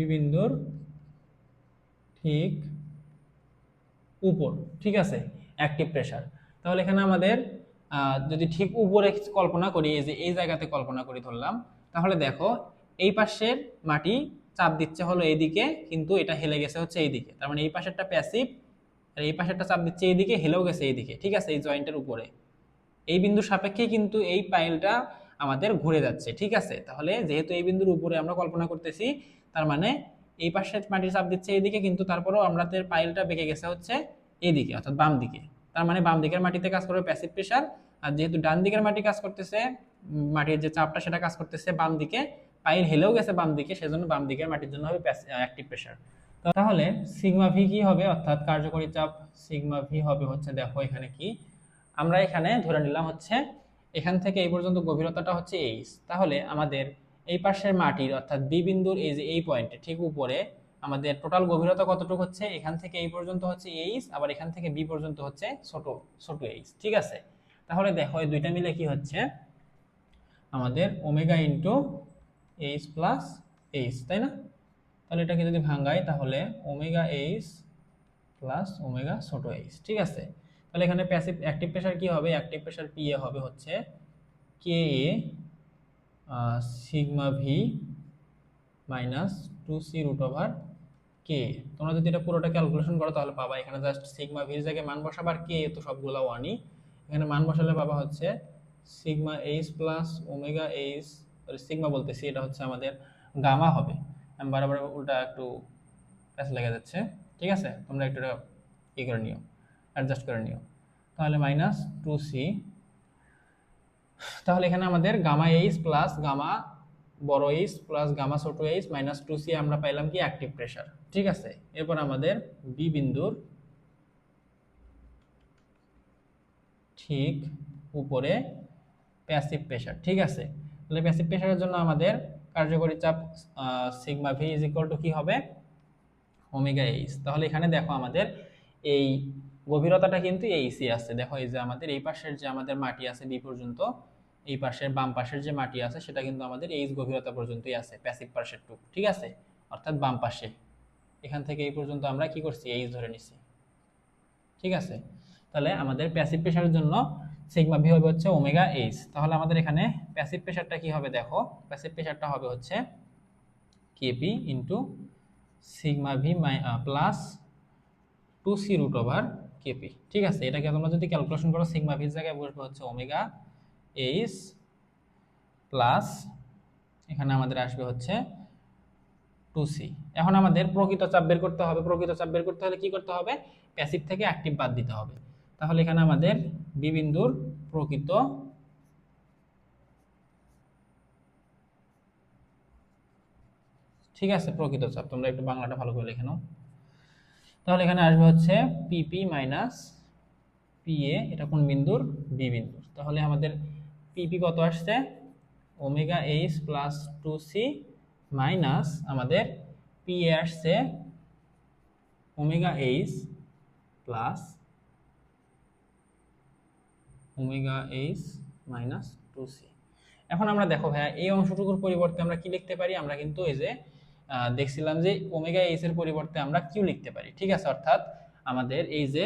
B বিন্দুর ঠিক উপর, ঠিক আছে, অ্যাক্টিভ প্রেসার। তাহলে এখানে আমাদের যদি ঠিক উপরে কল্পনা করি, এই যে এই জায়গাতে কল্পনা করি ধরলাম, তাহলে দেখো এই পাশের মাটি চাপ দিচ্ছে হলো এইদিকে, কিন্তু এটা হেলে গেছে হচ্ছে এইদিকে, তার মানে এই পাশেরটা প্যাসিভ, আর এই পাশেরটা চাপ দিচ্ছে এইদিকে, হেলেও গেছে এইদিকে, ঠিক আছে, এই জয়েন্টের উপরে। এই বিন্দুর সাপেক্ষে কিন্তু এই পাইলটা আমাদের ঘুরে যাচ্ছে, ঠিক আছে। তাহলে যেহেতু এই বিন্দুর উপরে আমরা কল্পনা করতেছি, তার মানে এই পাশে মাটির চাপ দিচ্ছে এইদিকে, কিন্তু তারপরেও আমাদের পাইলটা বেঁকে গেছে হচ্ছে এইদিকে, অর্থাৎ বাম দিকে। তার মানে বাম দিকের মাটিতে কাজ করবে প্যাসিভ প্রেসার, আর যেহেতু ডান দিকের মাটি কাজ করতেছে, মাটির যে চাপটা সেটা কাজ করতেছে বাম দিকে, পাইল হেলেও গেছে বাম দিকে, সেজন্য বাম দিকের মাটির জন্য হবে অ্যাক্টিভ প্রেসার। তাহলে সিগমা ভি কি হবে, অর্থাৎ কার্যকরী চাপ সিগমা ভি হবে হচ্ছে, দেখো এখানে কি আমরা এখানে ধরে নিলাম হচ্ছে এখান থেকে এই পর্যন্ত গভীরতাটা হচ্ছে এইচ। তাহলে আমাদের এই পাশের মাটির অর্থাৎ বি বিন্দুর এই যে এই পয়েন্টে ঠিক উপরে আমাদের টোটাল গভীরতা কতটুকু হচ্ছে, এখান থেকে এই পর্যন্ত হচ্ছে এইচ, আবার এখান থেকে বি পর্যন্ত হচ্ছে ছোট ছোট এইচ, ঠিক আছে। তাহলে দেখো এই দুইটা মিলে কি হচ্ছে আমাদের omega into H plus H, তাই না? তাহলে এটাকে যদি ভাঙাই তাহলে ওমেগা এইচ প্লাস ওমেগা ছোট এইচ, ঠিক আছে। তাহলে এখানে প্যাসিভ অ্যাক্টিভ প্রেসার কি হবে, অ্যাক্টিভ প্রেসার পি এ হবে হচ্ছে K A sigma V minus 2c root over K. তোমরা যদি এটা পুরোটা ক্যালকুলেশন করো তাহলে পাবা এখানে জাস্ট সিগমা ভির জায়গায় মান বসাবা, আর কে তো সবগুলো ওয়ানই, এখানে মান বসালে পাবা হচ্ছে sigma H plus omega H, sigma বলতেছি এটা হচ্ছে আমাদের গামা হবে। আমি বারবার উল্টা একটু প্যাচ লেগে যাচ্ছে, ঠিক আছে, তোমরা একটু ই করে নিও, অ্যাডজাস্ট করে নিও। তাহলে মাইনাস 2c, তাহলে এখানে আমাদের গামা এইচ প্লাস গামা বড় এইচ প্লাস গামা ছোট এইচ মাইনাস 2c আমরা পাইলাম কি অ্যাক্টিভ প্রেসার, ঠিক আছে। এরপর আমাদের বি বিন্দুর ঠিক উপরে প্যাসিভ প্রেসার, ঠিক আছে। তাহলে প্যাসিভ প্রেসারের জন্য আমাদের কার্যকরী চাপ sigma V is equal to কি হবে, ওমেগা এইচ। তাহলে এখানে দেখো আমাদের এই গভীরতাটা কিন্তু এইচই আছে, দেখো এই যে আমাদের এই পাশের যে আমাদের মাটি আছে বি পর্যন্ত, এই পাশের বাম পাশের যে মাটি আছে সেটা কিন্তু আমাদের এইচ গভীরতা পর্যন্তই আছে, প্যাসিভ পাশের টুক, ঠিক আছে, অর্থাৎ বাম পাশে এখান থেকে এই পর্যন্ত আমরা কি করছি এইচ ধরে নিছি, ঠিক আছে। তাহলে আমাদের প্যাসিভ প্রেসারের জন্য সিগমা ভি হবে হচ্ছে ওমেগা এইচ। তাহলে আমাদের এখানে প্যাসিভ প্রেসারটা কি হবে, দেখো প্যাসিভ প্রেসারটা হবে হচ্ছে KP into sigma V plus 2c root over KP, ঠিক আছে। এটাকে তোমরা যদি ক্যালকুলেশন করো সিগমা ভির জায়গায় বসবে হচ্ছে ওমেগা এইচ প্লাস এখানে আমাদের আসবে হচ্ছে 2c। এখন আমাদের প্রকৃত চাপ বের করতে হবে, প্রকৃত চাপ বের করতে হলে কি করতে হবে, প্যাসিভ থেকে অ্যাক্টিভ বাদ দিতে হবে। তাহলে এখানে আমাদের বি বিন্দুর প্রকৃত ঠিক আছে প্রকৃত চাপ, তোমরা একটু বাংলাটা ভালো করে লিখে নাও। তাহলে এখানে আসবে হচ্ছে পিপি মাইনাস পিএ, এটা কোন বিন্দুর, বি বিন্দুর। তাহলে আমাদের পিপি কত আসছে, omega H plus 2c minus আমাদের পিএ আসছে omega H plus omega H minus 2c। এখন আমরা দেখো ভাইয়া এই অংশটুকুর পরিবর্তে আমরা কি লিখতে পারি, আমরা কিন্তু এই যে দেখছিলাম যে ওমেগা এইচ এর পরিবর্তে আমরা কিউ লিখতে পারি, ঠিক আছে। অর্থাৎ আমাদের এই যে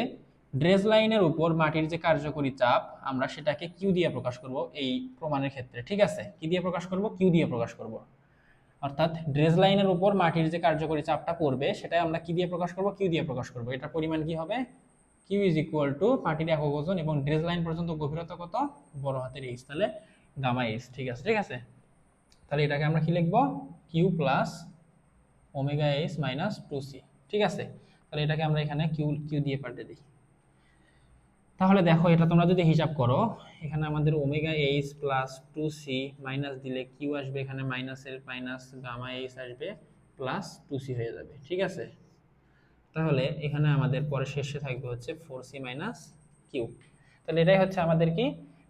ড্রেজ লাইনের উপর মাটির যে কার্যকরী চাপ আমরা সেটাকে কিউ দিয়ে প্রকাশ করব এই প্রমাণের ক্ষেত্রে, ঠিক আছে। কি দিয়ে প্রকাশ করব, কিউ দিয়ে প্রকাশ করব। অর্থাৎ ড্রেজ লাইনের উপর মাটির যে কার্যকরী চাপটা পড়বে সেটা আমরা কি দিয়ে প্রকাশ করব, কিউ দিয়ে প্রকাশ করব। এটার পরিমাণ কি হবে, কিউ ইজ ইকুয়াল টু মাটির একক ওজন এবং ড্রেজ লাইন পর্যন্ত গভীরতা কত, বড় হাতের এইচ, তাহলে গামা এইচ, ঠিক আছে, ঠিক আছে। তাহলে এটাকে আমরা কি লিখব, Q plus omega H minus 2c, ঠিক আছে। তাহলে এটাকে আমরা এখানে কিউ কিউ দিয়ে পাল্টে দিই। তাহলে দেখো এটা তোমরা যদি হিসাব করো, এখানে আমাদের omega H plus 2c minus দিলে কিউ আসবে, এখানে মাইনাসের মাইনাস গামা এইচ আসবে প্লাস 2c হয়ে যাবে, ঠিক আছে। তাহলে এখানে আমাদের পরে শেষে থাকবে হচ্ছে 4c মাইনাস কিউ। তাহলে এটাই হচ্ছে আমাদের কি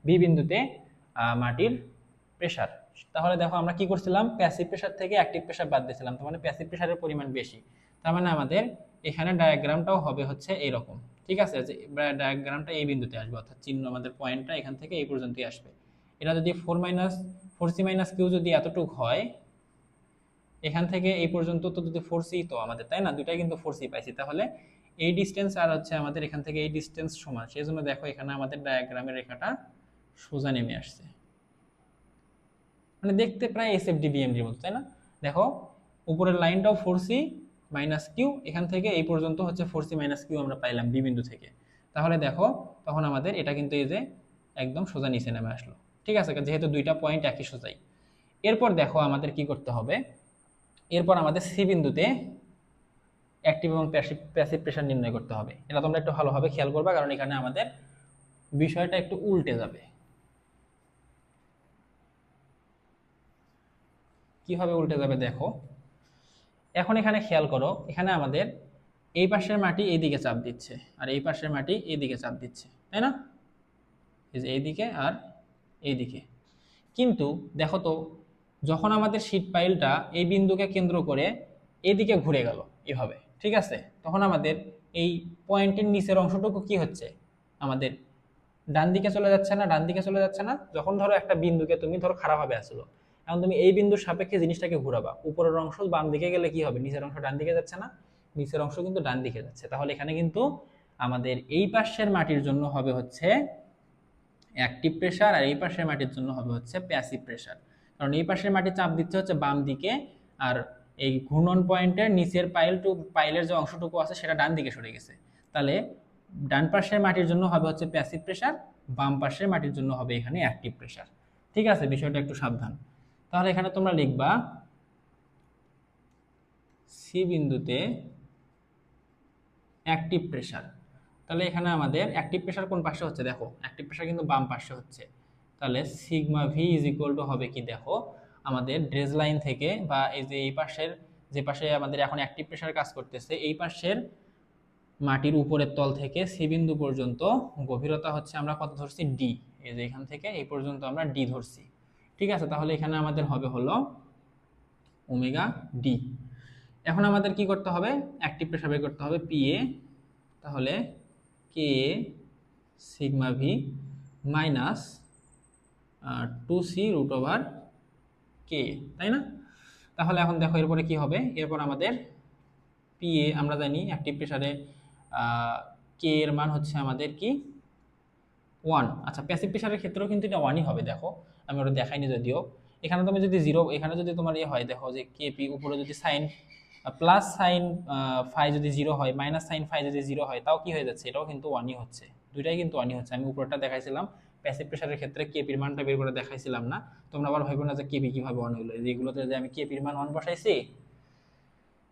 বি বিন্দুতে মাটির প্রেসার। তাহলে দেখো আমরা কি করছিলাম, প্যাসিভ প্রেসার থেকে অ্যাক্টিভ প্রেসার বাদ দিয়েছিলাম, তার মানে প্যাসিভ প্রেসারের পরিমাণ বেশি। তার মানে আমাদের এখানে ডায়াগ্রামটাও হবে হচ্ছে এইরকম, ঠিক আছে, যে ডায়াগ্রামটা এই বিন্দুতে আসবে, অর্থাৎ চিহ্ন আমাদের পয়েন্টটা এখান থেকে এই পর্যন্তই আসবে। এটা যদি 4c মাইনাস কিউ যদি এতটুকু হয়, এখান থেকে এই পর্যন্ত তো যদি 4c তো আমাদের, তাই না, দুটাই কিন্তু 4c পাইছি, তাহলে এই ডিস্টেন্স আর হচ্ছে আমাদের এখান থেকে এই ডিস্টেন্স সমান, সেই জন্য দেখো এখানে আমাদের ডায়াগ্রামের রেখাটা সোজা নেমে আসছে, মানে দেখতে প্রায় এসএফডি বিএমডির মতো, তাই না? দেখো উপরের লাইনটাও 4c মাইনাস কিউ, এখান থেকে এই পর্যন্ত হচ্ছে 4c মাইনাস কিউ আমরা পাইলাম বি বিন্দু থেকে, তাহলে দেখো তখন আমাদের এটা কিন্তু এই যে একদম সোজা নিচে নেমে আসলো, ঠিক আছে, যেহেতু দুইটা পয়েন্ট একই সোজাই। এরপর দেখো আমাদের কি করতে হবে, এরপর আমাদের সি বিন্দুতে অ্যাক্টিভ এবং প্যাসিভ প্রেসার নির্ণয় করতে হবে। এটা তোমরা একটু ভালোভাবে খেয়াল করবা, কারণ এখানে আমাদের বিষয়টা একটু উল্টে যাবে। কিভাবে উল্টে যাবে দেখো, এখন এখানে খেয়াল করো, এখানে আমাদের এই পাশের মাটি এইদিকে চাপ দিচ্ছে আর এই পাশের মাটি এইদিকে চাপ দিচ্ছে, তাই না, এই যে এইদিকে আর এইদিকে। কিন্তু দেখো তো, যখন আমাদের শীট পাইলটা এই বিন্দুকে কেন্দ্র করে এদিকে ঘুরে গেল এভাবে, ঠিক আছে, তখন আমাদের এই পয়েন্টের নিচের অংশটুকু কি হচ্ছে, আমাদের ডান দিকে চলে যাচ্ছে না, ডান দিকে চলে যাচ্ছে না। যখন ধরো একটা বিন্দুকে তুমি ধরো খারাপভাবে আসলো, এখন তুমি এই বিন্দুর সাপেক্ষে জিনিসটাকে ঘুরাবা, উপরের অংশ বাম দিকে গেলে কি হবে, নিচের অংশ ডান দিকে যাচ্ছে না, নিচের অংশ কিন্তু ডান দিকে যাচ্ছে। তাহলে এখানে কিন্তু আমাদের এই পাশের মাটির জন্য হবে হচ্ছে অ্যাক্টিভ প্রেসার আর এই পাশের মাটির জন্য হবে হচ্ছে প্যাসিভ প্রেসার, কারণ এই পাশের মাটি চাপ দিচ্ছে হচ্ছে বাম দিকে, আর এই ঘূর্ণন পয়েন্টের নিচের পাইলের যে অংশটুকু আছে সেটা ডান দিকে সরে গেছে। তাহলে ডান পাশের মাটির জন্য হবে হচ্ছে প্যাসিভ প্রেসার, বাম পাশের মাটির জন্য হবে এখানে অ্যাক্টিভ প্রেসার, ঠিক আছে, বিষয়টা একটু সাবধান। তাহলে এখানে তোমরা লিখবা সি বিন্দুতে অ্যাক্টিভ প্রেসার, তাহলে এখানে আমাদের অ্যাক্টিভ প্রেসার কোন পাশে হচ্ছে, দেখো অ্যাক্টিভ প্রেসার কিন্তু বাম পাশে হচ্ছে, তাহলে sigma V is equal two হবে কি, দেখো আমাদের ড্রেজ লাইন থেকে বা এই যে এই পাশের, যে পাশে আমাদের এখন অ্যাক্টিভ প্রেসার কাজ করতেছে, এই পাশের মাটির উপরের তল থেকে সি বিন্দু পর্যন্ত গভীরতা হচ্ছে আমরা কত ধরছি, ডি, এই যে এখান থেকে এই পর্যন্ত আমরা ডি ধরছি, ঠিক আছে। তাহলে এখানে আমাদের হবে হলো ওমেগা ডি। এখন আমাদের কি করতে হবে, অ্যাক্টিভ প্রেসার বের করতে হবে পি এ, তাহলে K sigma V minus 2c root over K, তাই না? তাহলে এখন দেখো এরপরে কি হবে, এরপর আমাদের পি এ আমরা জানি অ্যাক্টিভ প্রেসারে কে এর মান হচ্ছে আমাদের কি 1। আচ্ছা, প্যাসিভ প্রেসারের ক্ষেত্রেও কিন্তু এটা 1ই হবে, দেখো আমি ওটা দেখাইনি যদিও। এখানে তুমি যদি জিরো, এখানে যদি তোমার ইয়ে হয়, দেখো যে কেপি উপরে যদি সাইন প্লাস সাইন ফাই যদি 0 হয়, মাইনাস সাইন ফাই যদি 0 হয়, তাও কি হয়ে যাচ্ছে, এটাও কিন্তু 1ই হচ্ছে, দুইটাই কিন্তু 1ই হচ্ছে। আমি উপরটা দেখাইছিলাম প্যাসিভ প্রেসারের ক্ষেত্রে কেপির মানটা বের করে দেখাইছিলাম না, তোমরা আবার ভাইবো না যে কেপি কিভাবে 1 হলো, যেগুলোতে যে আমি কেপির মান 1 বসাইছি,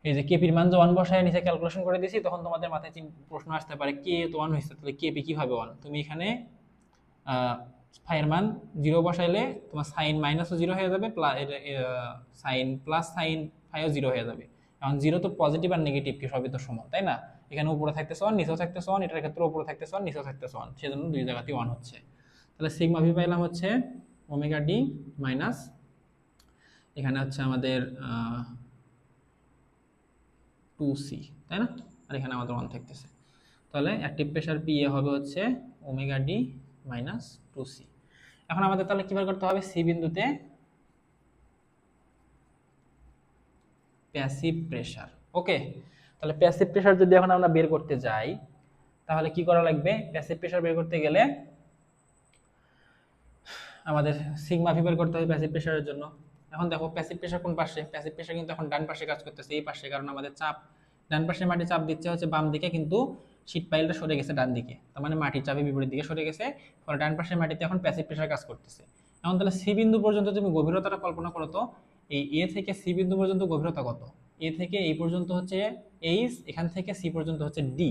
এই যে কেপির মান যে 1 বসায় নিচে ক্যালকুলেশন করে দিয়েছি, তখন তোমাদের মাথায় প্রশ্ন আসতে পারে কে তো 1 হয়েছে, তাহলে কেপি কিভাবে 1, তুমি এখানে ফাইয়ের মান 0 বসাইলে তোমার সাইন মাইনাসও 0 হয়ে যাবে, সাইন প্লাস সাইন ফাইও 0 হয়ে যাবে। এখন 0 তো পজিটিভ আর নেগেটিভ কি সবই তো সমান, তাই না? এখানে উপরে থাকতেছে 1, নিচেও থাকতেছে 1, এটার ক্ষেত্রে উপরে থাকতেছে 1, নিচেও থাকতেছে 1, সেজন্য দুই জায়গাতেই 1 হচ্ছে। তাহলে সিগমা ভি পাইলাম হচ্ছে ওমেগা ডি মাইনাস, এখানে হচ্ছে আমাদের 2c, তাই না, আর এখানে আমাদের 1 থাকতেছে। তাহলে অ্যাক্টিভ প্রেসার পি এ হবে হচ্ছে ওমেগা ডি মাইনাস 2c। এখন আমাদের তাহলে কি বের করতে হবে, সি বিন্দুতে প্যাসিভ প্রেসার। ওকে, তাহলে প্যাসিভ প্রেসার যদি এখন আমরা বের করতে যাই, তাহলে কি করা লাগবে, প্যাসিভ প্রেসার বের করতে গেলে আমাদের সিগমা ভি বের করতে হবে প্যাসিভ প্রেসারের জন্য। এখন দেখো প্যাসিভ প্রেসার কোন পাশে, প্যাসিভ প্রেসার কিন্তু এখন ডান পাশে কাজ করতেছে, এই পাশে, কারণ আমাদের চাপ ডান পাশে, মাটি চাপ দিচ্ছে হচ্ছে বাম দিকে, কিন্তু শীট পাইলটা সরে গেছে ডান দিকে, তার মানে মাটির চাপে বিপরীত দিকে সরে গেছে, ফলে ডান পাশের মাটিতে এখন প্যাসিভ প্রেসার কাজ করতেছে। এখন তাহলে সি বিন্দু পর্যন্ত তুমি গভীরতাটা কল্পনা করো তো, এই এ থেকে সি বিন্দু পর্যন্ত গভীরতা কত, এ থেকে এই পর্যন্ত হচ্ছে এইচ, এখান থেকে সি পর্যন্ত হচ্ছে ডি,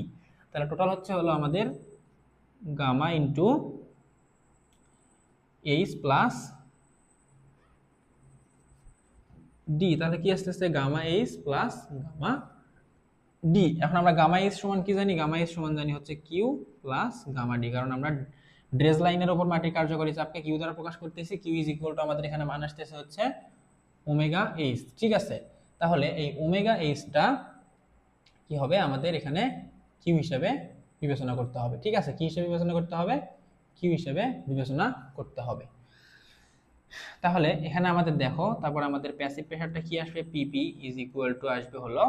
তাহলে টোটাল হচ্ছে হলো আমাদের gamma into H plus D, তাহলে কি আসতেছে gamma H plus gamma D. এখন আমরা গামা এইচ সমান কি জানি, গামা এইচ সমান জানি হচ্ছে কিউ প্লাস গামা ডি, কারণ আমরা ড্রেজ লাইনের উপর মাটির কার্যকরী চাপকে কিউ দ্বারা প্রকাশ করতেছি, কিউ ইজ ইকুয়াল টু আমাদের এখানে মান আসতেছে হচ্ছে ওমেগা এইচ, ঠিক আছে। তাহলে এই ওমেগা এইচটা কি হবে, আমাদের এখানে কিউ হিসেবে বিবেচনা করতে হবে, ঠিক আছে, কি হিসেবে বিবেচনা করতে হবে, কিউ হিসেবে বিবেচনা করতে হবে। তাহলে এখানে আমাদের দেখো, তারপর আমাদের প্যাসিভ প্রেসারটা কি আসবে, পিপি ইজ ইকুয়াল টু আসবে হলো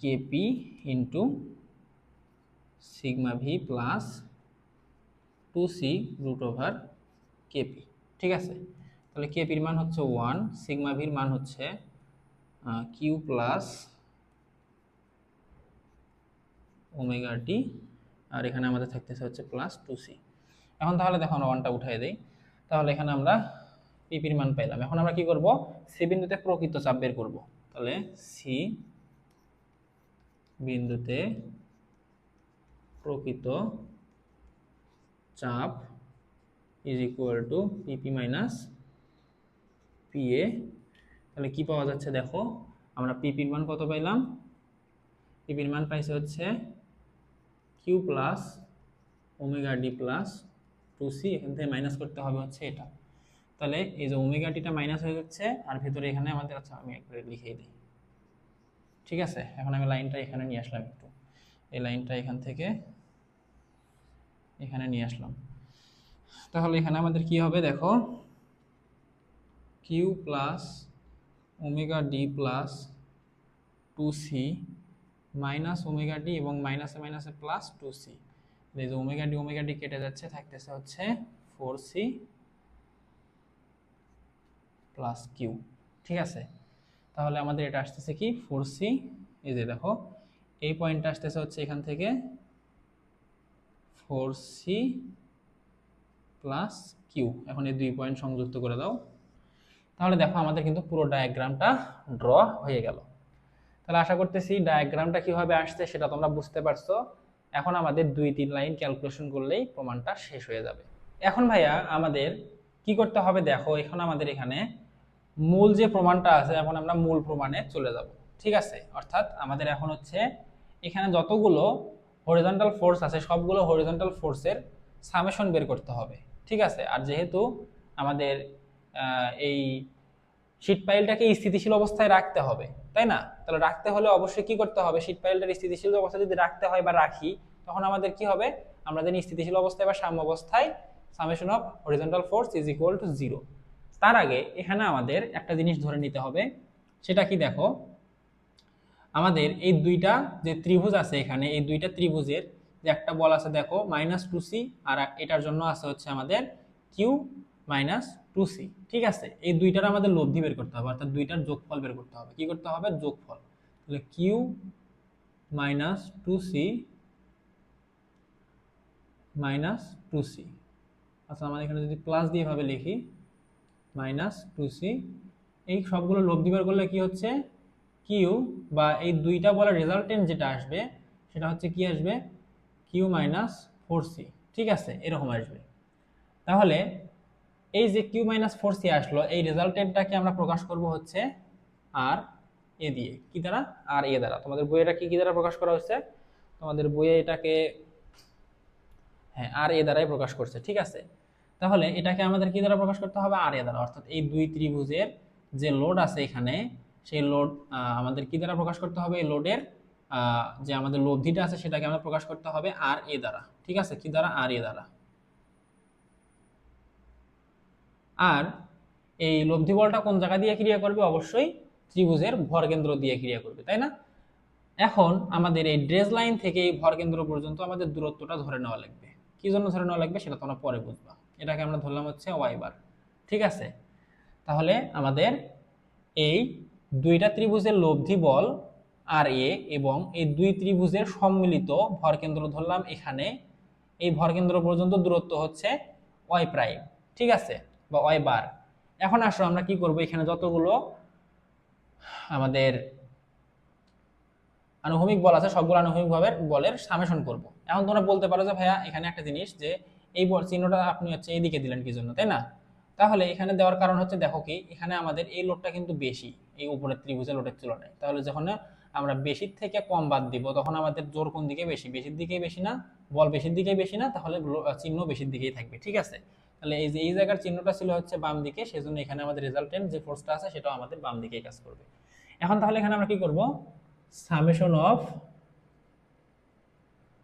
KP into sigma V plus 2c root over KP. ঠিক আছে, তাহলে কেপির মান হচ্ছে 1, সিগমা ভির মান হচ্ছে কিউ প্লাস ওমেগা টি, আর এখানে আমাদের থাকতেছে হচ্ছে প্লাস 2c। এখন তাহলে দেখো আমরা 1টা উঠাই দেই, তাহলে এখানে আমরা পিপির মান পেলাম। এখন আমরা কি করব, সি বিন্দুতে প্রকৃত চাপ বের করব। তাহলে সি বিন্দুতে প্রকৃত চাপ is equal to PP minus PA. তাহলে কি পাওয়া যাচ্ছে দেখো, আমরা পিপির মান কত পাইলাম, পিপির মান পাইছে হচ্ছে Q plus omega D plus 2c, এখান থেকে মাইনাস করতে হবে হচ্ছে এটা। তাহলে এই যে ওমেগা টিটা মাইনাস হয়ে যাচ্ছে, আর ভেতরে এখানে আমাদের, আচ্ছা আমি একবারে লিখেই দিই। ঠিক আছে, এখন আমি লাইনটা এখানে নিয়ে আসলাম, একটু এই লাইনটা এখান থেকে এখানে নিয়ে আসলাম। তাহলে এখানে আমাদের কি হবে দেখো, Q plus omega D plus 2c minus omega D এবং মাইনাসে মাইনাসে প্লাস 2c। এই যে ওমেগা ডি কেটে যাচ্ছে, থাকতেছে হচ্ছে 4c প্লাস কিউ। ঠিক আছে, তাহলে আমাদের এটা আসতেছে কি 4c, এই যে দেখো এই পয়েন্টটা আসতেছে হচ্ছে এখান থেকে 4c প্লাস কিউ। এখন এই 2 পয়েন্ট সংযুক্ত করে দাও, তাহলে দেখো আমাদের কিন্তু পুরো ডায়াগ্রামটা ড্র হয়ে গেল। তাহলে আশা করতেছি ডায়াগ্রামটা কিভাবে আসছে সেটা তোমরা বুঝতে পারছো। এখন আমাদের 2-3 লাইন ক্যালকুলেশন করলেই প্রমাণটা শেষ হয়ে যাবে। এখন ভাইয়া আমাদের কি করতে হবে দেখো, এখন আমাদের এখানে মূল যে প্রমাণটা আছে, এখন আমরা মূল প্রমাণে চলে যাব। ঠিক আছে, অর্থাৎ আমাদের এখন হচ্ছে এখানে যতগুলো হরিজন্টাল ফোর্স আছে সবগুলো হরিজন্টাল ফোর্সের সামেশন বের করতে হবে। ঠিক আছে, আর যেহেতু আমাদের এই শীট পাইলটাকে স্থিতিশীল অবস্থায় রাখতে হবে, তাই না? তাহলে রাখতে হলে অবশ্যই কি করতে হবে, শীট পাইলটার স্থিতিশীল অবস্থায় যদি রাখতে হয় বা রাখি, তখন আমাদের কি হবে, আমরা জানি স্থিতিশীল অবস্থায় বা সাম্য অবস্থায় summation of horizontal force is equal to 0। তার আগে এখানে আমাদের একটা জিনিস ধরে নিতে হবে, সেটা কি দেখো, আমাদের এই দুইটা যে ত্রিভুজ আছে এখানে, এই দুইটা ত্রিভুজের যে একটা বল আছে দেখো -2c, আর এটার জন্য আছে হচ্ছে আমাদের কিউ -2c। ঠিক আছে, এই দুইটার আমাদের লব্ধি বের করতে হবে, অর্থাৎ দুইটার যোগফল বের করতে হবে। কি করতে হবে, যোগফল। তাহলে কিউ -2c -2c, আচ্ছা আমাদের এখানে যদি প্লাস দিয়ে ভাবে লিখি -2c, এই সবগুলো লব্ধি বের করলে কি হচ্ছে, কিউ বা এই দুইটা বলার রেজাল্টেন্ট যেটা আসবে সেটা হচ্ছে কি আসবে, কিউ -4c। ঠিক আছে, এরকম আসবে। তাহলে এই যে কিউ -4c আসলো, এই রেজাল্টেন্টটাকে আমরা প্রকাশ করব হচ্ছে আর এ দিয়ে, কি দ্বারা, আর এ দ্বারা। তোমাদের বইয়ে এটা কি দ্বারা প্রকাশ করা হচ্ছে, তোমাদের বইয়ে এটাকে হ্যাঁ আর এ দ্বারাই প্রকাশ করছে। ঠিক আছে, তাহলে এটাকে আমাদের কি দ্বারা প্রকাশ করতে হবে, আর এ দ্বারা। অর্থাৎ এই দুই ত্রিভুজের যে লোড আছে এখানে, সেই লোড আমাদের কি দ্বারা প্রকাশ করতে হবে, এই লোডের যে আমাদের লব্ধিটা আছে সেটাকে আমরা প্রকাশ করতে হবে আর এ দ্বারা। ঠিক আছে, কি দ্বারা, আর এ দ্বারা। আর এই লব্ধি বলটা কোন জায়গা দিয়ে ক্রিয়া করবে, অবশ্যই ত্রিভুজের ভরকেন্দ্র দিয়ে ক্রিয়া করবে, তাই না? এখন আমাদের এই ড্রেস লাইন থেকে এই ভরকেন্দ্র পর্যন্ত আমাদের দূরত্বটা ধরে নেওয়া লাগবে। কি জন্য ধরে নেওয়া লাগবে সেটা তোমরা পরে বুঝবা। এটাকে আমরা ধরলাম হচ্ছে ওয়াই বার। ঠিক আছে, তাহলে আমাদের এই দুইটা ত্রিভুজের লব্ধি বল আর এ এবং এই দুই ত্রিভুজের সম্মিলিত ভরকেন্দ্র ধরলাম এখানে, এই ভরকেন্দ্র পর্যন্ত দূরত্ব হচ্ছে ওয়াই প্রাইম। ঠিক আছে, বা ওয়াই বার। এখন আসো আমরা কি করব, এখানে যতগুলো আমাদের আনুভূমিক বল আছে সবগুলো আনুভূমিক বলের সামেশন করব। এখন তোমরা বলতে পারো যে ভাইয়া এখানে একটা জিনিস, যে এই চিহ্নটা আপনি হচ্ছে এইদিকে দিলেন কি জন্য, তাই না? তাহলে এখানে দেওয়ার কারণ হচ্ছে দেখো কি, এখানে আমাদের এই লোডটা কিন্তু বেশি এই উপরের ত্রিভুজের লোডের তুলনায়। তাহলে যখন আমরা বেশির থেকে কম বাদ দিব, তখন আমাদের জোর কোন দিকে বেশি, বেশির দিকেই বেশি না, বল বেশির দিকেই বেশি না, তাহলে চিহ্ন বেশির দিকেই থাকবে। ঠিক আছে, তাহলে এই যে এই জায়গার চিহ্নটা ছিল হচ্ছে বাম দিকে, সেজন্য এখানে আমাদের রেজাল্টেন্ট যে ফোর্সটা আছে সেটাও আমাদের বাম দিকেই কাজ করবে। এখন তাহলে এখানে আমরা কি করব, summation of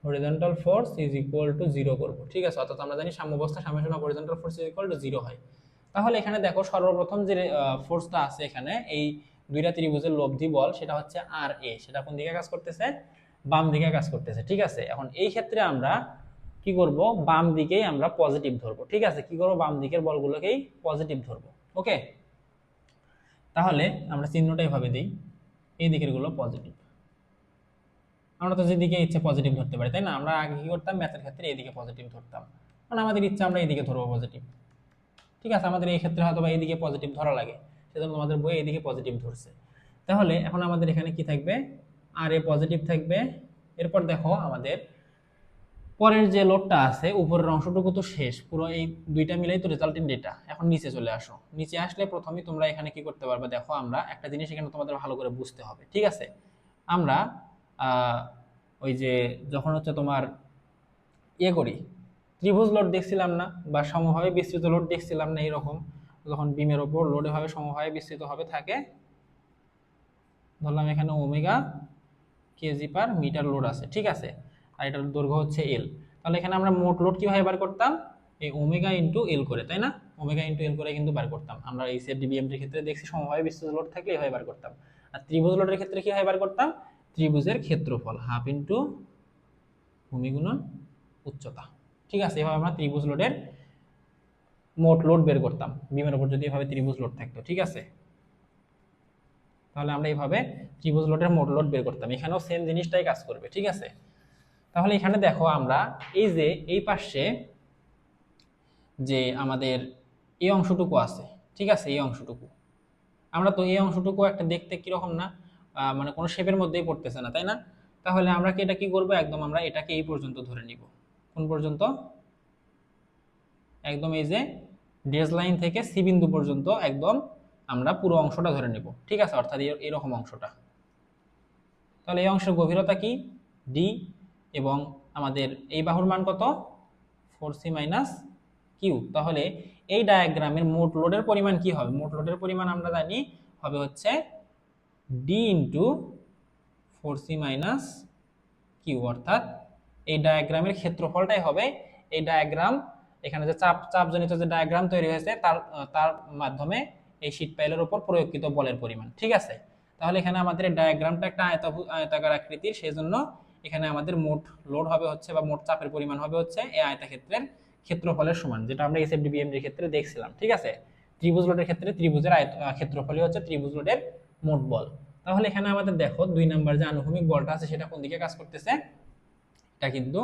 horizontal force is equal to 0 করব, ঠিক আছে। অর্থাৎ আমরা জানি সাম্যাবস্থা summation of horizontal force is equal to 0 হয়। তাহলে এখানে দেখো সর্বপ্রথম যে ফোর্সটা আছে এখানে এই দুইটা ত্রিভুজের লব্ধি বল সেটা হচ্ছে আর এ, সেটা কোন দিকে কাজ করতেছে? বাম দিকে কাজ করতেছে, ঠিক আছে। এখন এই ক্ষেত্রে আমরা কি করব? বাম দিকেই আমরা পজিটিভ ধরবো, ঠিক আছে। কি করব? বাম দিকের বলগুলোকেই পজিটিভ ধরবো, ওকে। তাহলে আমরা চিহ্নটা এভাবে দিই, এই দিকের গুলো পজিটিভ। আমরা তো যেদিকে ইচ্ছে পজিটিভ ধরতে পারি, তাই না? আমরা আগে কি করতাম? ম্যাথের ক্ষেত্রে এইদিকে পজিটিভ ধরতাম, মানে আমাদের ইচ্ছা আমরা এইদিকে ধরবো পজিটিভ, ঠিক আছে। আমাদের এই ক্ষেত্রে হয়তো বা এইদিকে পজিটিভ ধরা লাগে, সেজন্য আমাদের বই এইদিকে পজিটিভ ধরছে। তাহলে এখন আমাদের এখানে কি থাকবে? আর এ পজিটিভ থাকবে। এরপর দেখো আমাদের পরের যে লোডটা আছে উপরের অংশটুকু তো শেষ, পুরো এই দুইটা মিলাই তো রেজাল্টিং ডেটা। এখন নিচে চলে আসো, নিচে আসলে প্রথমেই তোমরা এখানে কি করতে পারবে? দেখো আমরা একটা জিনিস এখানে তোমাদের ভালো করে বুঝতে হবে, ঠিক আছে। আমরা ওই যে যখন হচ্ছে তোমার ইয়ে করি, ত্রিভুজ লোড দেখছিলাম না, বা সমভাবে বিস্তৃত লোড দেখছিলাম না, এরকম যখন বিমের ওপর লোড এভাবে সমভাবে বিস্তৃত হবে থাকে, ধরলাম এখানে omega KG per metre load আছে, ঠিক আছে। আর এটার দৈর্ঘ্য হচ্ছে এল। তাহলে এখানে আমরা মোট লোড কিভাবে বার করতাম? এই ওমেগা ইন্টু এল করে, তাই না? ওমেগা ইন্টু এল করে কিন্তু বার করতাম আমরা। এই সিএফডিবিএমটির ক্ষেত্রে দেখছি সমভাবে বিস্তৃত লোড থাকলে এভাবে বার করতাম। আর ত্রিভুজ লোডের ক্ষেত্রে কিভাবে বার করতাম? ত্রিভুজের ক্ষেত্রফল হাফ ইন্টু ভূমি গুণন উচ্চতা, ঠিক আছে। এভাবে আমরা ত্রিভুজ লোডের মোট লোড বের করতাম বিমের উপর যদি এভাবে ত্রিভুজ লোড থাকতো, ঠিক আছে। তাহলে আমরা এইভাবে ত্রিভুজ লোডের মোট লোড বের করতাম, এখানেও সেম জিনিসটাই কাজ করবে, ঠিক আছে। তাহলে এখানে দেখো আমরা এই যে এই পাশে যে আমাদের এই অংশটুকু আছে, ঠিক আছে, এই অংশটুকু আমরা তো এই অংশটুকু একটা দেখতে কিরকম না, মানে কোনো শেপের মধ্যেই পড়তেছে না, তাই না? তাহলে আমরা কি এটা কি করব? একদম আমরা এটাকে এই পর্যন্ত ধরে নিব। কোন পর্যন্ত? একদম এই যে ডেজ লাইন থেকে সি বিন্দু পর্যন্ত একদম আমরা পুরো অংশটা ধরে নিব, ঠিক আছে। অর্থাৎ এরকম অংশটা। তাহলে এই অংশের গভীরতা কি? ডি। এবং আমাদের এই বাহুর মান কত? 4c minus Q. তাহলে এই ডায়াগ্রামের মোট লোডের পরিমাণ কি হবে? মোট লোডের পরিমাণ আমরা জানি হবে হচ্ছে D into 4c minus Q. অর্থাৎ এই ডায়াগ্রামের ক্ষেত্রফলটাই হবে এই ডায়াগ্রাম, এখানে যে চাপজনিত যে ডায়াগ্রাম তৈরি হয়েছে তার তার মাধ্যমে এই শীট পাইলের উপর প্রয়োগকৃত বলের পরিমাণ, ঠিক আছে। তাহলে এখানে আমাদের এই ডায়াগ্রামটা একটা আয়তাকার আকৃতির, সেই জন্য এখানে আমাদের মোট লোড হবে হচ্ছে বা মোট চাপের পরিমাণ হবে হচ্ছে এই আয়তক্ষেত্রের ক্ষেত্রফলের সমান, যেটা আমরা এসএফডিবিএমডির ক্ষেত্রে দেখছিলাম, ঠিক আছে। ত্রিভুজ লোডের ক্ষেত্রে ত্রিভুজের ক্ষেত্রফলই হচ্ছে ত্রিভুজ লোডের মোট বল। তাহলে এখানে আমাদের দেখো 2 নাম্বার যে আনুভূমিক বলটা আছে সেটা কোন দিকে কাজ করতেছে? এটা কিন্তু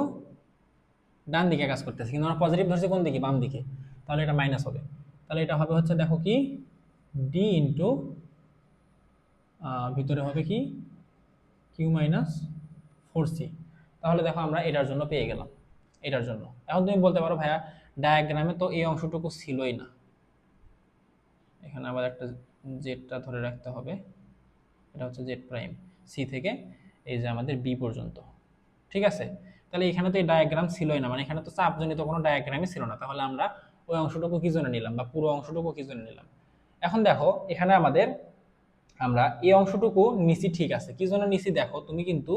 ডান দিকে কাজ করতেছে, কিন্তু আমরা পজিটিভ ধরছি কোন দিকে? বাম দিকে। তাহলে এটা মাইনাস হবে। তাহলে এটা হবে হচ্ছে দেখো কি ডি ইন্টু ভিতরে হবে কি কিউ মাইনাস 4c। তাহলে দেখো আমরা এটার জন্য পেয়ে গেলাম, এটার জন্য। এখন তুমি বলতে পারো ভাইয়া ডায়াগ্রামে তো এই অংশটুকু ছিলই না, এখানে আবার একটা জেডটা ধরে রাখতে হবে, এটা হচ্ছে জেড প্রাইম সি থেকে এই যে আমাদের বি পর্যন্ত, ঠিক আছে। তাহলে এখানে তো এই ডায়াগ্রাম ছিলই না, মানে এখানে তো চাপজনিত কোনো ডায়াগ্রামই ছিল না। তাহলে আমরা ওই অংশটুকু কি জন্য নিলাম, বা পুরো অংশটুকু কি জন্য নিলাম? এখন দেখো এখানে আমাদের আমরা এই অংশটুকু নিচি, ঠিক আছে। কি জন্য নিচি? দেখো তুমি কিন্তু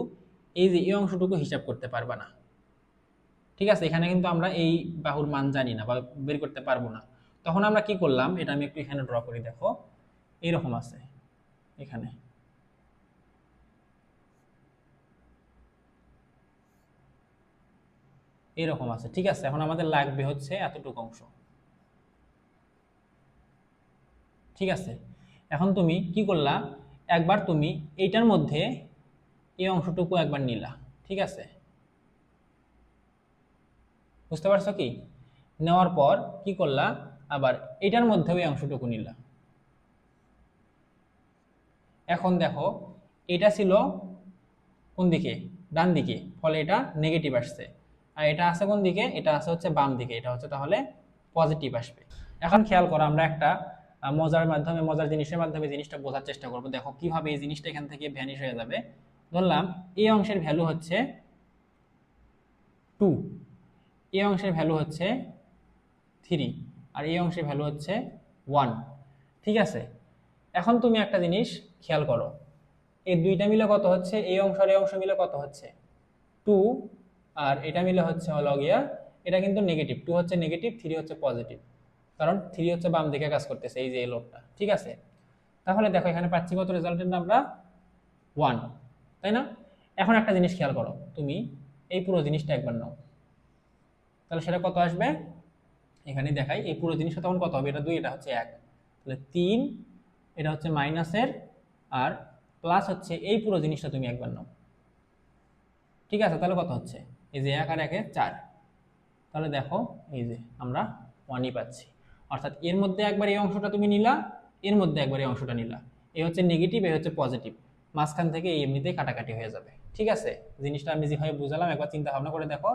এই যে এই অংশটুকু হিসাব করতে পারবা না, ঠিক আছে। এখানে কিন্তু আমরা এই বাহুর মান জানি না বা বের করতে পারবো না। তখন আমরা কি করলাম, এটা আমি একটু এখানে ড্র করি, দেখো এইরকম আছে এখানে, এরকম আছে, ঠিক আছে। এখন আমাদের লাগবে হচ্ছে এতটুকু অংশ, ঠিক আছে। এখন তুমি কি করলা, একবার তুমি এইটার মধ্যে এই অংশটুকু একবার নিলা, ঠিক আছে। বুঝতে পারছো কি? নেওয়ার পর কি করলা, আবার এটার মধ্যেও এই অংশটুকু নিলা। এখন দেখো এটা ছিল কোন দিকে? ডান দিকে, ফলে এটা নেগেটিভ আসছে। আর এটা আছে কোন দিকে? এটা আছে হচ্ছে বাম দিকে, এটা হচ্ছে তাহলে পজিটিভ আসবে। এখন খেয়াল করো, আমরা একটা মজার জিনিসের মাধ্যমে জিনিসটা বোঝার চেষ্টা করব। দেখো কিভাবে এই জিনিসটা এখান থেকে ভ্যানিশ হয়ে যাবে। ধরলাম এই অংশের ভ্যালু হচ্ছে 2, এই অংশের ভ্যালু হচ্ছে 3, আর এই অংশের ভ্যালু হচ্ছে 1, ঠিক আছে। এখন তুমি একটা জিনিস খেয়াল করো, এই দুইটা মিলে কত হচ্ছে? এই অংশ আর এই অংশ মিলে কত হচ্ছে? 2 আর এটা মিলে হচ্ছে হলো গিয়া, এটা কিন্তু নেগেটিভ, 2 হচ্ছে নেগেটিভ, 3 হচ্ছে পজিটিভ, কারণ 3 হচ্ছে বাম দিকে কাজ করতেছে, এই যে এই লোডটা। ঠিক আছে, তাহলে দেখো এখানে পাচ্ছি কত, রেজাল্টেন্ট আমরা 1, তাই না? এখন একটা জিনিস খেয়াল করো, তুমি এই পুরো জিনিসটা একবার নাও, তাহলে সেটা কত আসবে, এখানে দেখাই, এই পুরো জিনিসটা তখন কত হবে, এটা 2, এটা হচ্ছে 1, তাহলে 3, এটা হচ্ছে মাইনাসের, আর প্লাস হচ্ছে এই পুরো জিনিসটা তুমি একবার নাও। ঠিক আছে, তাহলে কত হচ্ছে, এই যে 1 আর 1 4, তাহলে দেখো এই যে আমরা 1ই পাচ্ছি। অর্থাৎ এর মধ্যে একবার এই অংশটা তুমি নিলা, এর মধ্যে একবার এই অংশটা নিলা, এই হচ্ছে নেগেটিভ, এই হচ্ছে পজিটিভ, মাঝখান থেকে এই এমনিতেই কাটাকাটি হয়ে যাবে। ঠিক আছে, জিনিসটা আমি যেভাবে বুঝালাম একবার চিন্তা ভাবনা করে দেখো,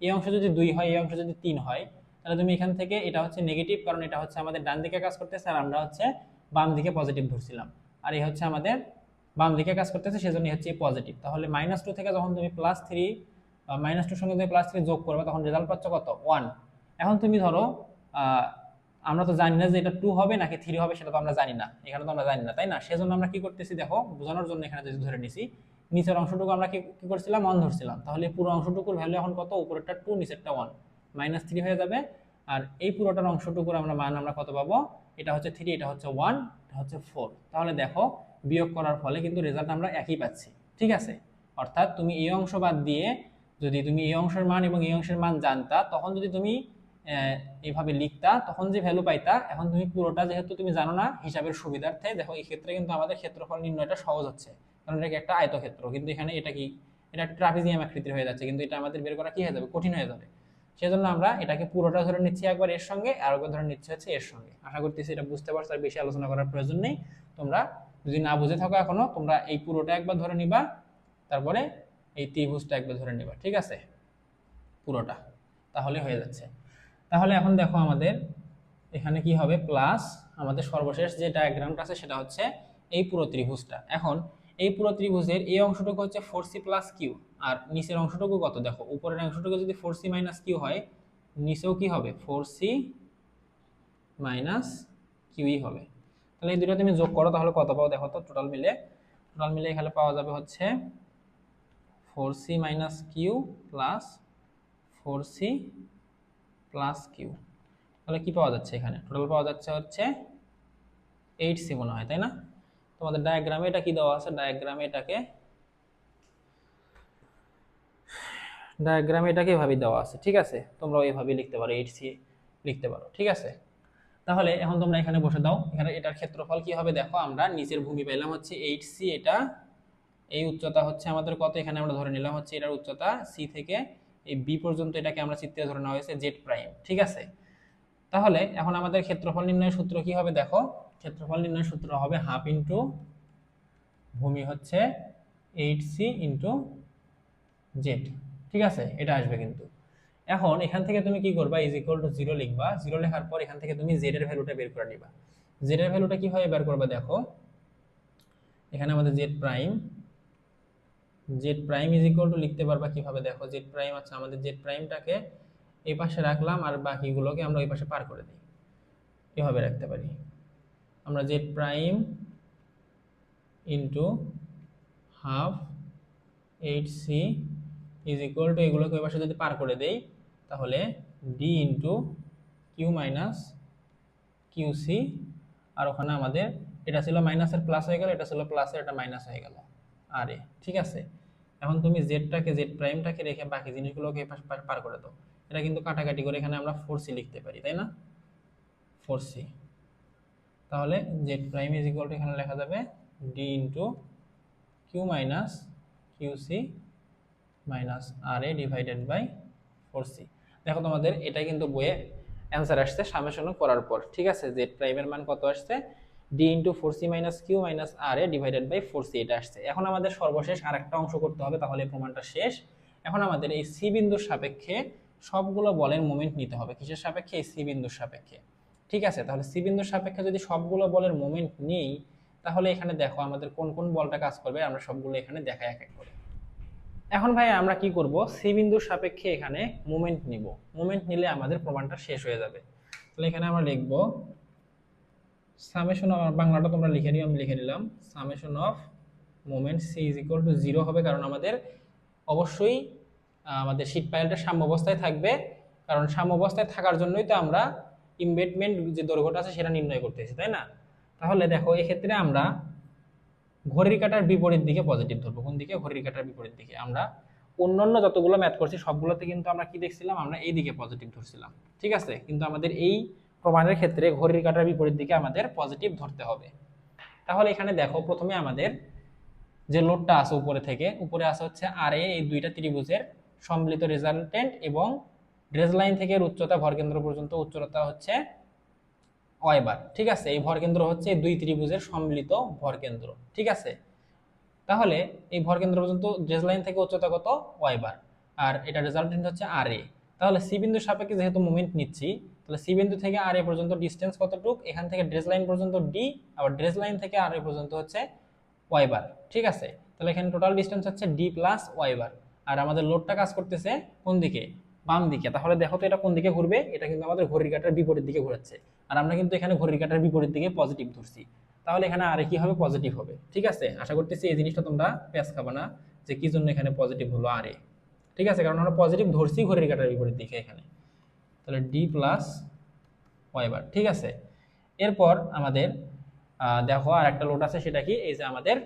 এই অংশ যদি 2 হয়, এই অংশ যদি 3 হয়, তাহলে তুমি এখান থেকে, এটা হচ্ছে নেগেটিভ কারণ এটা হচ্ছে আমাদের ডান দিকে কাজ করতেছে, আর আমরা হচ্ছে বাম দিকে পজিটিভ ধরছিলাম, আর এই হচ্ছে আমাদের বাম দিকে কাজ করতেছে, সেজন্য হচ্ছে পজিটিভ। তাহলে -2 থেকে যখন তুমি +3, -2 সঙ্গে তুমি +3 যোগ করবে, তখন রেজাল্ট পাচ্ছ কত, 1। এখন তুমি ধরো আমরা তো জানি না যে এটা 2 হবে নাকি 3 হবে, সেটা তো আমরা জানি না, এখানে তো আমরা জানি না, তাই না? সেজন্য আমরা কি করতেছি দেখো, বোঝানোর জন্য এখানে যদি ধরে নিছি, নিচের অংশটুকু আমরা কি করছিলাম, 1 ধরছিলাম, তাহলে পুরো অংশটুকুর ভ্যালু এখন কত, উপরেরটা 2, নিচেরটা 1, -3 হয়ে যাবে। আর এই পুরোটার অংশটুকুর আমরা মান আমরা কত পাবো, এটা হচ্ছে 3, এটা হচ্ছে 1, এটা হচ্ছে 4। তাহলে দেখো বিয়োগ করার ফলে কিন্তু রেজাল্ট আমরা একই পাচ্ছি। ঠিক আছে, অর্থাৎ তুমি এই অংশ বাদ দিয়ে যদি তুমি এই অংশের মান এবং এই অংশের মান জানতা, তখন যদি তুমি এইভাবে লিখতা, তখন যে ভ্যালু পাইতা। এখন তুমি পুরোটা যেহেতু তুমি জানো না, হিসাবের সুবিধার্থে দেখো, এই ক্ষেত্রে কিন্তু আমাদের ক্ষেত্রফল নির্ণয়টা সহজ হচ্ছে, কারণ এটা একটা আয়তক্ষেত্র, কিন্তু এখানে এটা কি, এটা একটা ট্রাপিজিয়াম আকৃতির হয়ে যাচ্ছে, কিন্তু এটা আমাদের বের করা কি হয়ে যাবে, কঠিন হয়ে যাবে। সেজন্য আমরা এটাকে পুরোটা ধরে নিচ্ছি একবার এর সঙ্গে, আর একবার ধরে নিচ্ছি হচ্ছে এর সঙ্গে। আশা করতেছি এটা বুঝতে পারছো, আর বেশি আলোচনা করার প্রয়োজন নেই। তোমরা যদি না বুঝে থাকো এখনো, তোমরা এই পুরোটা একবার ধরে নিবা, তারপরে এই ত্রিভুজটা একবার ধরে নিবা। ঠিক আছে, পুরোটা, তাহলে হয়ে যাচ্ছে। তাহলে এখন দেখো আমাদের এখানে কি হবে, প্লাস আমাদের সর্বশেষ যে ডায়াগ্রামটা আছে সেটা হচ্ছে এই পুরো ত্রিভুজটা। এখন এই পুরো ত্রিভুজের এই অংশটুকু হচ্ছে 4c + q, আর নিচের অংশটুকু কত, দেখো উপরের অংশটুকু যদি 4c - q হয়, নিচেও কি হবে, 4c - q হবে। তাহলে এই দুটো তুমি যোগ করো, তাহলে কত পাও দেখো তো, টোটাল মিলে এখানে পাওয়া যাবে হচ্ছে 4c - q plus 4c plus q। তাহলে কি পাওয়া যাচ্ছে, এখানে টোটাল পাওয়া যাচ্ছে হচ্ছে 8c মনে হয়, তাই না? তোমাদের ডায়াগ্রামে এটা কি দেওয়া আছে, ডায়াগ্রামে এটাকে এভাবে দেওয়া আছে। ঠিক আছে, তোমরা এইভাবে লিখতে পারো, 8c লিখতে পারো। ঠিক আছে, তাহলে এখন তোমরা এখানে বসে দাও, এখানে এটার ক্ষেত্রফল কি হবে দেখো, আমরা নিচের ভূমি পেলাম হচ্ছে 8c, এটা এই উচ্চতা হচ্ছে আমাদের কত, এখানে আমরা ধরে নিলাম হচ্ছে এটার উচ্চতা c থেকে এই b পর্যন্ত, এটাকে আমরা চিত্রে ধরে নেওয়া হয়েছে z'। ঠিক আছে, তাহলে এখন আমাদের ক্ষেত্রফল নির্ণয়ের সূত্র কি হবে দেখো, ক্ষেত্রফল নির্ণয়ের সূত্র হবে হাফ ইন্টু ভূমি হচ্ছে 8c ইন্টু জেড। ঠিক আছে, এটা আসবে কিন্তু। এখন এখান থেকে তুমি কি করবা, ইজ ইকুয়াল টু 0 লিখবা, 0 লেখার পর এখান থেকে তুমি জেড এর ভ্যালুটা বের করে নিবা। জেড এর ভ্যালুটা কিভাবে বের করবা দেখো, এখানে আমাদের Z prime is equal two লিখতে পারবা কিভাবে দেখো, জেড প্রাইম, আচ্ছা আমাদের জেড প্রাইমটাকে এই পাশে রাখলাম, আর বাকিগুলোকে আমরা ওই পাশে পার করে দিই, এভাবে রাখতে পারি আমরা, Z prime into half 8c is equal to, এগুলোকে ওই পাশে যদি পার করে দেই, তাহলে D into Q minus Q C, আর ওখানে আমাদের এটা ছিল মাইনাসের প্লাস হয়ে গেল, এটা ছিল প্লাসের, এটা মাইনাস হয়ে গেল আরে। ঠিক আছে, এখন তুমি জেড প্রাইমটাকে রেখে বাকি জিনিসগুলোকে পার করে দাও, এটা কিন্তু কাটাকাটি করে এখানে আমরা 4c লিখতে পারি, তাই না, 4c। তাহলে Z prime is equal to এখানে লেখা যাবে D into Q minus QC minus R A divided by 4c। দেখো তোমাদের এটা কিন্তু বইয়ে অ্যান্সার আসছে সামেশন করার পর। ঠিক আছে, জেড প্রাইমের মান কত আসছে, D into 4c minus Q minus R A divided by 4c, এটা আসছে। এখন আমাদের সর্বশেষ আরেকটা অংশ করতে হবে, তাহলে এই প্রমাণটা শেষ। এখন আমাদের এই সি বিন্দুর সাপেক্ষে সবগুলো বলের মোমেন্ট নিতে হবে, কিসের সাপেক্ষে, এই সি বিন্দুর সাপেক্ষে। ঠিক আছে, তাহলে সি বিন্দুর সাপেক্ষে যদি সবগুলো বলের মোমেন্ট নিই, তাহলে এখানে দেখো আমাদের কোন কোন বলটা কাজ করবে, আমরা সবগুলো এখানে দেখাই এক এক করে। এখন ভাই আমরা কি করব, সি বিন্দুর সাপেক্ষে এখানে মোমেন্ট নিব, মোমেন্ট নিলে আমাদের প্রমাণটা শেষ হয়ে যাবে। তাহলে এখানে আমরা লিখব সামেশন অফ, বাংলাটা তোমরা লিখে নিও, আমি লিখে নিলাম, summation of moment C is equal to 0 হবে, কারণ আমাদের অবশ্যই আমাদের শীট পাইলটা সাম্যাবস্থায় থাকবে, কারণ সাম্যাবস্থায় থাকার জন্যই তো আমরা ইমবেডমেন্ট যে দৈর্ঘ্যটা আছে সেটা নির্ণয় করতেছি, তাই না? তাহলে দেখো এক্ষেত্রে আমরা ঘড়ির কাঁটার বিপরীত দিকে পজিটিভ ধরবো। কোন দিকে? ঘড়ির কাঁটার বিপরীত দিকে। আমরা অন্যান্য যতগুলো ম্যাথ করছি সবগুলোতে কিন্তু আমরা কি দেখছিলাম, আমরা এই দিকে পজিটিভ ধরছিলাম, ঠিক আছে? কিন্তু আমাদের এই প্রমাণের ক্ষেত্রে ঘড়ির কাঁটার বিপরীত দিকে আমাদের পজিটিভ ধরতে হবে। তাহলে এখানে দেখো প্রথমে আমাদের যে লোডটা আছে উপরে থেকে, উপরে আছে হচ্ছে আর এ, এই দুইটা ত্রিভুজের সম্মিলিত রেজাল্টেন্ট, এবং ড্রেজ লাইন থেকে উচ্চতা ভরকেন্দ্র পর্যন্ত উচ্চতা হচ্ছে ওয়াই বার, ঠিক আছে? এই ভরকেন্দ্র হচ্ছে এই দুই ত্রিভুজের সম্মিলিত ভরকেন্দ্র, ঠিক আছে? তাহলে এই ভরকেন্দ্র পর্যন্ত ড্রেজ লাইন থেকে উচ্চতা কত? ওয়াই বার, আর এটা রেজাল্টেন্ট হচ্ছে আর এ। তাহলে সি বিন্দুর সাপেক্ষে যেহেতু মোমেন্ট নিচ্ছি, তাহলে সি বিন্দু থেকে আর এ পর্যন্ত ডিস্টেন্স কতটুক? এখান থেকে ড্রেজ লাইন পর্যন্ত ডি, আবার ড্রেজ লাইন থেকে আর এ পর্যন্ত হচ্ছে ওয়াই বার, ঠিক আছে? তাহলে এখানে টোটাল ডিস্টেন্স হচ্ছে ডি প্লাস ওয়াই বার, আর আমাদের লোডটা কাজ করতেছে কোন দিকে? বাম দিকে। তাহলে দেখো তো এটা কোন দিকে ঘুরবে? এটা কিন্তু আমাদের ঘড়ির কাঁটার বিপরীত দিকে ঘুরাচ্ছে, আর আমরা কিন্তু এখানে ঘড়ির কাঁটার বিপরীত দিকে পজিটিভ ধরছি। তাহলে এখানে আরে কি হবে? পজিটিভ হবে, ঠিক আছে? আশা করতেছি এই জিনিসটা তোমরা প্যাচ খাবে না যে কি জন্য এখানে পজিটিভ হলো আরে, ঠিক আছে? কারণ আমরা পজিটিভ ধরছি ঘড়ির কাঁটার বিপরীত দিকে এখানে। তাহলে ডি প্লাস ওয়াই বার, ঠিক আছে? এরপর আমাদের দেখো আর একটা লোড আছে, সেটা কি? এই যে আমাদের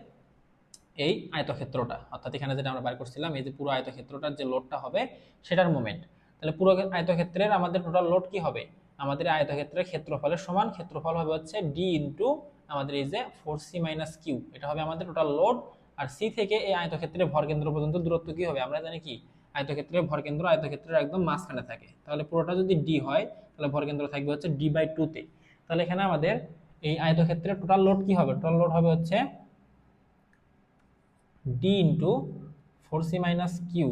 এই আয়তক্ষেত্রটা, অর্থাৎ এখানে যেটা আমরা বার করছিলাম, এই যে পুরো আয়তক্ষেত্রটার যে লোডটা হবে সেটার মোমেন্ট। তাহলে পুরো আয়তক্ষেত্রের আমাদের টোটাল লোড কি হবে? আমাদের আয়তক্ষেত্রের ক্ষেত্রফলের সমান, ক্ষেত্রফল হবে হচ্ছে ডি ইন্টু আমাদের এই যে 4c মাইনাস কিউ, এটা হবে আমাদের টোটাল লোড। আর সি থেকে এই আয়তক্ষেত্রের ভরকেন্দ্র পর্যন্ত দূরত্ব কি হবে? আমরা জানি কি, আয়তক্ষেত্রের ভরকেন্দ্র আয়তক্ষেত্রের একদম মাঝখানে থাকে। তাহলে পুরোটা যদি ডি হয় তাহলে ভরকেন্দ্র থাকবে হচ্ছে ডি বাই 2-তে। তাহলে এখানে আমাদের এই আয়তক্ষেত্রের টোটাল লোড কি হবে? টোটাল লোড হবে হচ্ছে D into 4c minus Q.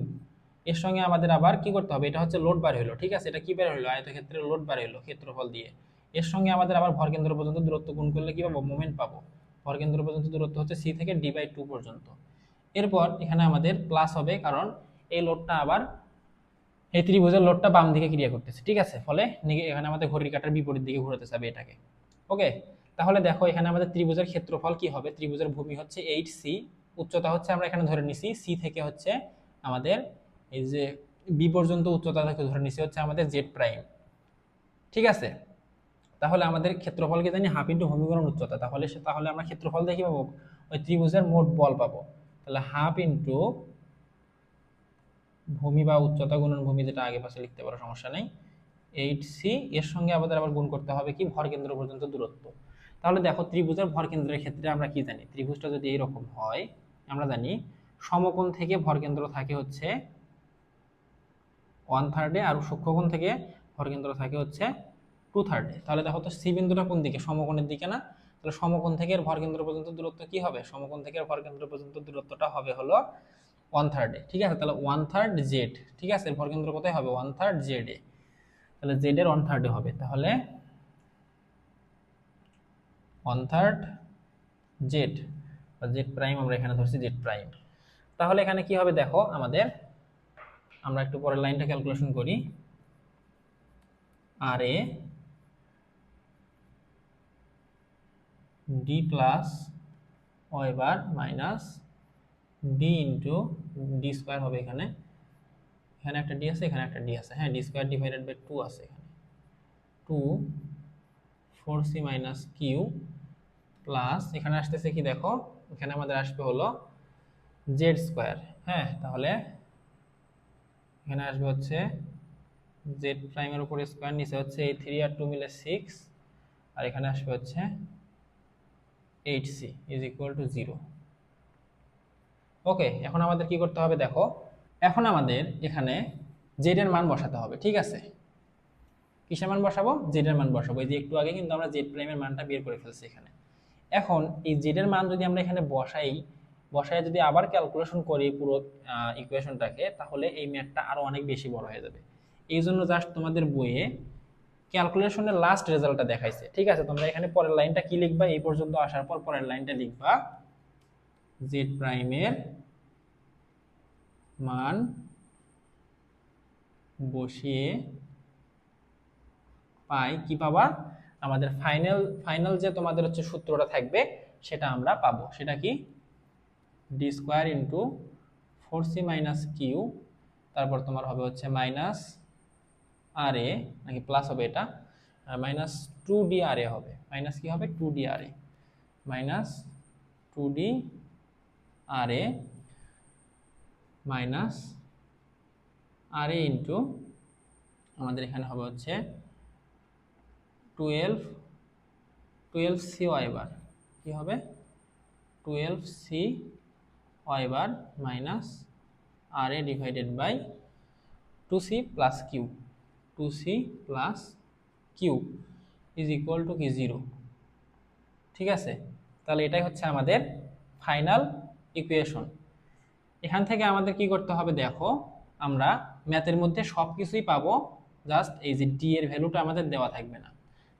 এর সঙ্গে আমাদের আবার কি করতে হবে? এটা হচ্ছে লোড বার হলো, ঠিক আছে? এটা কি বার হলো? আয়তক্ষেত্রের লোড বার হলো ক্ষেত্রফল দিয়ে। এর সঙ্গে আমাদের আবার ভরকেন্দ্র পর্যন্ত দূরত্ব গুণ করলে কি পাবো? মোমেন্ট পাবো। ভরকেন্দ্র পর্যন্ত দূরত্ব হচ্ছে সি থেকে ডি বাই 2 পর্যন্ত। এরপর এখানে আমাদের প্লাস হবে, কারণ এই লোডটা আবার এই ত্রিভুজের লোডটা বাম দিকে ক্রিয়া করতেছে, ঠিক আছে? ফলে এখানে আমাদের ঘড়ির কাঁটার বিপরীত দিকে ঘোরাতে হবে এটাকে। ওকে, তাহলে দেখো এখানে আমাদের ত্রিভুজের ক্ষেত্রফল কি হবে? ত্রিভুজের ভূমি হচ্ছে 8c, উচ্চতা হচ্ছে আমরা এখানে ধরে নিছি সি থেকে হচ্ছে আমাদের এই যে বি পর্যন্ত উচ্চতা থেকে ধরে নিছি হচ্ছে আমাদের জেড প্রাইম, ঠিক আছে? তাহলে আমাদের ক্ষেত্রফল কি জানি? হাফ ইন্টু ভূমি গুণন উচ্চতা। তাহলে আমরা ক্ষেত্রফল দেখি পাবো ওই ত্রিভুজের মোট বল পাবো। তাহলে হাফ ইন্টু ভূমি বা উচ্চতা গুণন ভূমি, যেটা আগে পাশে লিখতে পারো, সমস্যা নেই, 8c। এর সঙ্গে আমাদের আবার গুণ করতে হবে কি? ভরকেন্দ্র পর্যন্ত দূরত্ব। তাহলে দেখো ত্রিভুজের ভরকেন্দ্রের ক্ষেত্রে আমরা কি জানি? ত্রিভুজটা যদি এইরকম হয়, আমরা জানি সমকোণ থেকে ভরকেন্দ্র থাকে হচ্ছে 1/3, আর সূক্ষ্মকোণ থেকে ভরকেন্দ্র থাকে হচ্ছে 2/3। তাহলে দেখো তো সি বিন্দুটা কোন দিকে? সমকোণের দিকে না? তাহলে সমকোণ থেকে ভরকেন্দ্র পর্যন্ত দূরত্ব কি হবে? সমকোণ থেকে ভরকেন্দ্র পর্যন্ত দূরত্বটা হবে হলো 1/3, ঠিক আছে? তাহলে 1/3 জেড, ঠিক আছে? ভরকেন্দ্র কোথায় হবে? 1/3 জেড এ। তাহলে জেড এর 1/3 হবে, তাহলে 1/3 জেড বা জেড প্রাইম, আমরা এখানে ধরছি জেড প্রাইম। তাহলে এখানে কি হবে দেখো আমাদের, আমরা একটু পরের লাইনটা ক্যালকুলেশন করি। আর A D plus Y bar minus D into D square হবে। এখানে এখানে একটা ডি আছে, এখানে একটা ডি আছে, হ্যাঁ, ডি স্কোয়ার ডিভাইডেড বাই 2 আছে এখানে, 2 4c মাইনাস কিউ প্লাস এখানে আসতেছে কি দেখো, এখানে আমাদের আসবে হলো জেড স্কোয়ার। হ্যাঁ, তাহলে এখানে আসবে হচ্ছে জেড প্রাইমের উপরে স্কোয়ার, নিচে হচ্ছে এই 3 আর 2 মিলে 6, আর এখানে আসবে হচ্ছে 8c ইজ ইকুয়াল টু 0। ওকে, এখন আমাদের কি করতে হবে দেখো, এখন আমাদের এখানে জেড এর মান বসাতে হবে, ঠিক আছে? কিসের মান বসাবো? জেড এর মান বসাবো। এই যে একটু আগে কিন্তু আমরা জেড প্রাইমের মানটা বের করে ফেলছি এখানে। এখন এই জেড এর মান যদি আমরা এখানে বসাই যদি আবার ক্যালকুলেশন করি পুরো ইকুয়েশনটাকে, তাহলে এই ম্যাথটা আরো অনেক বেশি বড় হয়ে যাবে। এই জন্য জাস্ট তোমাদের বইয়ে ক্যালকুলেশনের লাস্ট রেজাল্টটা দেখাইছে, ঠিক আছে? তোমরা এখানে পরের লাইনটা কি লিখবা? এই পর্যন্ত আসার পর পরের লাইনটা লিখবা জেড প্রাইমের মান বসিয়ে পাই কি পাবা? আমাদের ফাইনাল যে তোমাদের হচ্ছে সূত্রটা থাকবে সেটা আমরা পাবো। সেটা কি? D square into 4c minus Q তারপর তোমার হবে হচ্ছে মাইনাস আর এ, নাকি প্লাস হবে এটা, মাইনাস 2d আর এ হবে, মাইনাস কি হবে 2d আর এ, মাইনাস 2d আর এ মাইনাস আর এ ইন্টু আমাদের এখানে হবে হচ্ছে 12 ওয়াই বার, কি হবে 12c Y bar minus R A divided by 2c plus Q, 2c plus Q is equal to কি 0। ঠিক আছে, তাহলে এটাই হচ্ছে আমাদের ফাইনাল ইকুয়েশন। এখান থেকে আমাদের কি করতে হবে দেখো, আমরা ম্যাথের মধ্যে সব কিছুই পাবো, জাস্ট এই যে ডি এর ভ্যালুটা আমাদের দেওয়া থাকবে না।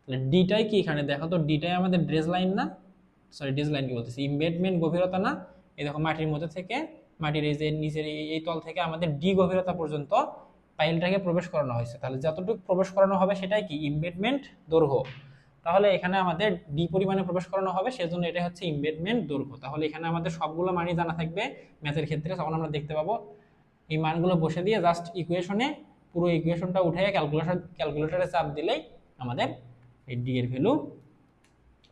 তাহলে ডিটাই কি এখানে দেখো তো, ডিটাই আমাদের ড্রেস লাইন না, সরি ড্রেস লাইন কি বলতেছি, ইমবেডমেন্ট গভীরতা না। এই দেখো মাটির মধ্যে থেকে, মাটির এই যে নিচের এই তল থেকে আমাদের ডি গভীরতা পর্যন্ত পাইলটাকে প্রবেশ করানো হয়েছে। তাহলে যতটুকু প্রবেশ করানো হবে সেটাই কি ইমবেডমেন্ট দৈর্ঘ্য। তাহলে এখানে আমাদের ডি পরিমাণে প্রবেশ করানো হবে, সেজন্য এটা হচ্ছে ইমবেডমেন্ট দৈর্ঘ্য। তাহলে এখানে আমাদের সবগুলো মানই জানা থাকবে ম্যাথের ক্ষেত্রে, তখন আমরা দেখতে পাবো এই মানগুলো বসে দিয়ে জাস্ট ইকুয়েশনে পুরো ইকুয়েশনটা উঠে ক্যালকুলেটরে চাপ দিলেই আমাদের এই ডি এর ভ্যালু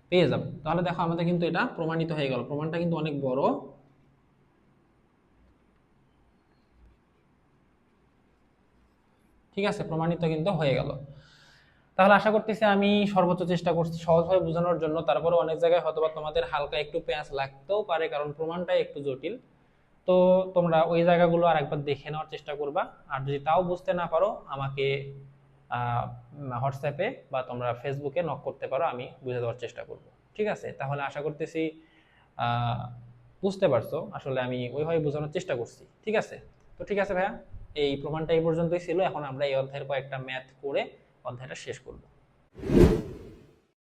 পেয়ে যাবে। তাহলে দেখো আমাদের কিন্তু এটা প্রমাণিত হয়ে গেল, প্রমাণটা কিন্তু অনেক বড়। ঠিক আছে, প্রমাণিত কিন্তু হয়ে গেল। তাহলে আশা করতেছি আমি সর্বোচ্চ চেষ্টা করছি সহজভাবে বোঝানোর জন্য, তারপরে অনেক জায়গায় হয়তোবা তোমাদের হালকা একটু পেঁয়াজ লাগতেও পারে, কারণ প্রমাণটা একটু জটিল। তো তোমরা ওই জায়গাগুলো আর একবার দেখে নেওয়ার চেষ্টা করবা, আর যদি তাও বুঝতে না পারো আমাকে হোয়াটসঅ্যাপে বা তোমরা ফেসবুকে নক করতে পারো, আমি বুঝে দেওয়ার চেষ্টা করব। ঠিক আছে, তাহলে আশা করতেছি বুঝতে পারছো, আসলে আমি ওইভাবে বোঝানোর চেষ্টা করছি। ঠিক আছে, তো ঠিক আছে ভাইয়া, এই প্রমাণটা এই পর্যন্তই ছিল। এখন আমরা এই অধ্যায়ের কয়েকটা ম্যাথ করে অধ্যায়টা শেষ করব।